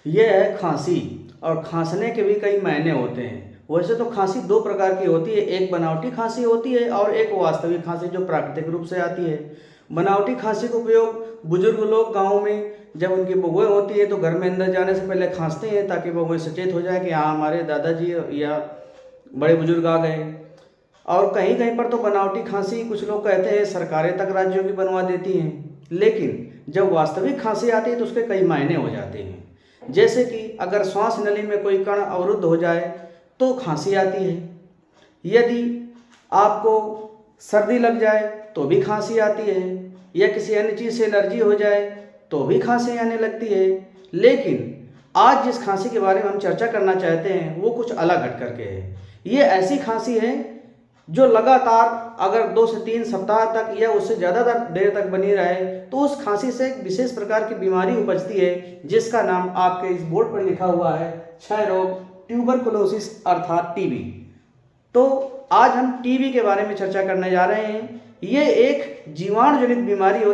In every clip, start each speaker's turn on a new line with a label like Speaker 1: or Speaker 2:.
Speaker 1: ये है खांसी। और खांसने के भी कई मायने होते हैं। वैसे तो खांसी दो प्रकार की होती है, एक बनावटी खांसी होती है और एक वास्तविक खांसी जो प्राकृतिक रूप से आती है। बनावटी खांसी का उपयोग बुजुर्ग लोग गाँव में जब उनकी बबुएं होती है तो घर में अंदर जाने से पहले खांसते हैं ताकि बबुएं सचेत हो जाए कि हाँ हमारे दादाजी या बड़े बुजुर्ग आ गए। और कहीं कहीं पर तो बनावटी खांसी कुछ लोग कहते हैं सरकारें तक राज्यों की बनवा देती हैं, लेकिन जब वास्तविक खांसी आती है तो उसके कई मायने हो जाते हैं। जैसे कि अगर श्वास नली में कोई कण अवरुद्ध हो जाए तो खांसी आती है। यदि आपको सर्दी लग जाए तो भी खांसी आती है, या किसी अन्य चीज़ से एलर्जी हो जाए तो भी खांसी आने लगती है। लेकिन आज जिस खांसी के बारे में हम चर्चा करना चाहते हैं वो कुछ अलग हट करके है। ये ऐसी खांसी है जो लगातार अगर 2 से 3 सप्ताह तक या उससे ज़्यादा देर तक बनी रहे तो उस खांसी से एक विशेष प्रकार की बीमारी उपजती है जिसका नाम आपके इस बोर्ड पर लिखा हुआ है, क्षय रोग, ट्यूबरकुलोसिस अर्थात टीबी। तो आज हम टीबी के बारे में चर्चा करने जा रहे हैं। ये एक जीवाणु जनित बीमारी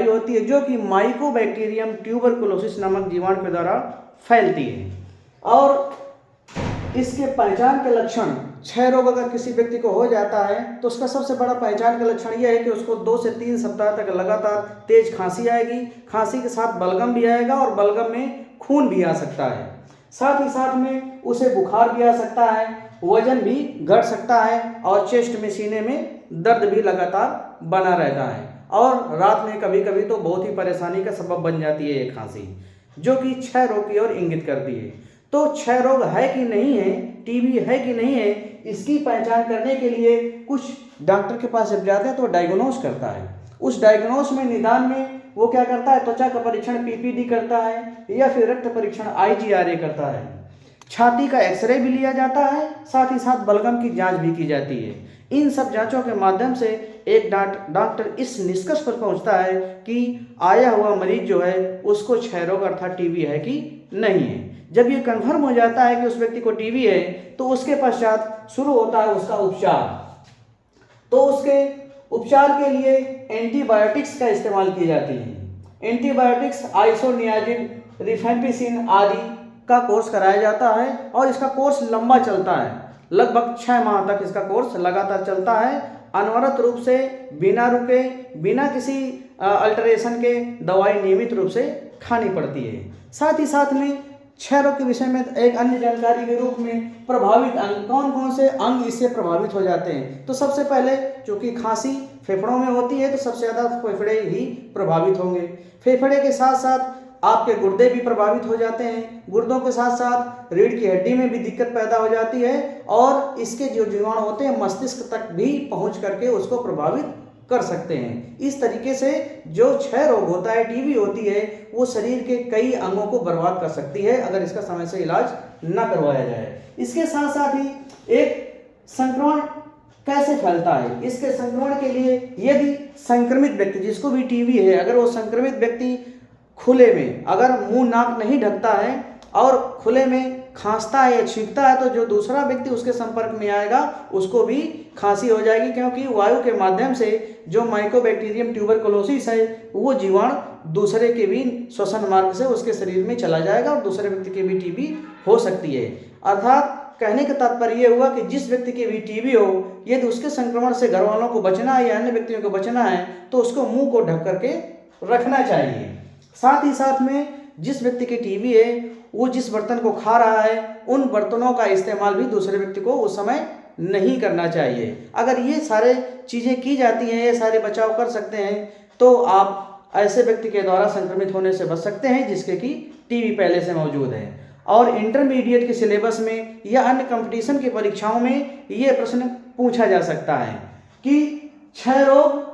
Speaker 1: होती है, जो कि माइकोबैक्टीरियम ट्यूबरकुलोसिस नामक जीवाणु के द्वारा फैलती है। और इसके पहचान के लक्षण, क्षय रोग अगर किसी व्यक्ति को हो जाता है तो उसका सबसे बड़ा पहचान का लक्षण यह है कि उसको 2 से 3 सप्ताह तक लगातार तेज खांसी आएगी। खांसी के साथ बलगम भी आएगा और बलगम में खून भी आ सकता है। साथ ही साथ में उसे बुखार भी आ सकता है, वजन भी घट सकता है और चेस्ट में, सीने में दर्द भी लगातार बना रहता है। और रात में कभी कभी तो बहुत ही परेशानी का सबब बन जाती है ये खांसी, जो कि क्षय रोग की ओर इंगित करती है। तो क्षय रोग है कि नहीं है, टीबी है कि नहीं है, इसकी पहचान करने के लिए कुछ डॉक्टर के पास जब जाते हैं तो डायग्नोस करता है। उस डायग्नोस में, निदान में वो क्या करता है, त्वचा का परीक्षण पीपीडी करता है या फिर रक्त परीक्षण आईजीआरए करता है। छाती का एक्सरे भी लिया जाता है, साथ ही साथ बलगम की जांच भी की जाती है। इन सब जांचों के माध्यम से एक डॉक्टर इस निष्कर्ष पर पहुंचता है कि आया हुआ मरीज जो है उसको क्षय रोग अर्थात टीबी है कि नहीं है। जब ये कन्फर्म हो जाता है कि उस व्यक्ति को टीबी है तो उसके पश्चात शुरू होता है उसका उपचार। तो उसके उपचार के लिए एंटीबायोटिक्स का इस्तेमाल की जाती है। एंटीबायोटिक्स आइसोनियाजिन, रिफेम्पिसिन आदि का कोर्स कराया जाता है और इसका कोर्स लंबा चलता है, लगभग 6 माह तक इसका कोर्स लगातार चलता है। अनवरत रूप से, बिना रुके, बिना किसी अल्टरेशन के दवाई नियमित रूप से खानी पड़ती है। साथ ही साथ में क्षय रोग के विषय में एक अन्य जानकारी के रूप में प्रभावित अंग, कौन कौन से अंग इससे प्रभावित हो जाते हैं। तो सबसे पहले चूंकि खांसी फेफड़ों में होती है तो सबसे ज़्यादा फेफड़े ही प्रभावित होंगे। फेफड़े के साथ साथ आपके गुर्दे भी प्रभावित हो जाते हैं। गुर्दों के साथ साथ रीढ़ की हड्डी में भी दिक्कत पैदा हो जाती है और इसके जो जीवाणु होते हैं मस्तिष्क तक भी पहुंच करके उसको प्रभावित कर सकते हैं। इस तरीके से जो क्षय रोग होता है, टीबी होती है, वो शरीर के कई अंगों को बर्बाद कर सकती है अगर इसका समय से इलाज न करवाया जाए। इसके साथ साथ ही एक संक्रमण कैसे फैलता है, इसके संक्रमण के लिए यदि संक्रमित व्यक्ति, जिसको भी टीबी है, अगर वो संक्रमित व्यक्ति खुले में अगर मुंह नाक नहीं ढकता है और खुले में खांसता है या छींकता है तो जो दूसरा व्यक्ति उसके संपर्क में आएगा उसको भी खांसी हो जाएगी, क्योंकि वायु के माध्यम से जो माइकोबैक्टीरियम ट्यूबरकुलोसिस है वो जीवाणु दूसरे के भी श्वसन मार्ग से उसके शरीर में चला जाएगा और दूसरे व्यक्ति की भी टीबी हो सकती है। अर्थात कहने का तात्पर्य यह हुआ कि जिस व्यक्ति की भी टीबी हो, यदि उसके संक्रमण से घर वालों को बचना है या अन्य व्यक्तियों को बचना है तो उसको मुंह को ढक करके रखना चाहिए। साथ ही साथ में जिस व्यक्ति की टीबी है वो जिस बर्तन को खा रहा है उन बर्तनों का इस्तेमाल भी दूसरे व्यक्ति को उस समय नहीं करना चाहिए। अगर ये सारे चीज़ें की जाती हैं, ये सारे बचाव कर सकते हैं तो आप ऐसे व्यक्ति के द्वारा संक्रमित होने से बच सकते हैं जिसके की टीबी पहले से मौजूद है। और इंटरमीडिएट के सिलेबस में या अन्य कंपटीशन की परीक्षाओं में ये प्रश्न पूछा जा सकता है कि क्षय रोग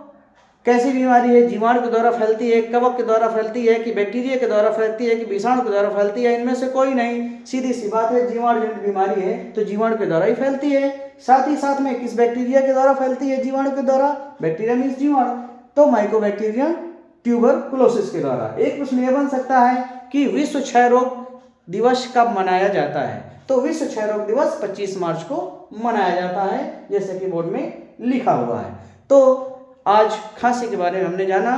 Speaker 1: कैसी बीमारी है, जीवाणु के द्वारा फैलती है, कवक के द्वारा फैलती है कि बैक्टीरिया के द्वारा फैलती है कि विषाणु के द्वारा फैलती है, इनमें से कोई नहीं। सीधी सी बात है, जीवाणु जनित बीमारी है तो जीवाणु के द्वारा ही फैलती है। साथ ही साथ में किस बैक्टीरिया के द्वारा फैलती है, जीवाणु के द्वारा, बैक्टीरिया मीन्स जीवाणु, तो माइकोबैक्टीरियम ट्यूबरकुलोसिस के द्वारा। एक प्रश्न यह बन सकता है कि विश्व क्षय रोग दिवस कब मनाया जाता है, तो विश्व क्षय रोग दिवस 25 मार्च को मनाया जाता है जैसे कि बोर्ड में लिखा हुआ है। तो आज खांसी के बारे में हमने जाना,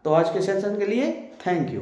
Speaker 1: तो आज के सेशन के लिए थैंक यू।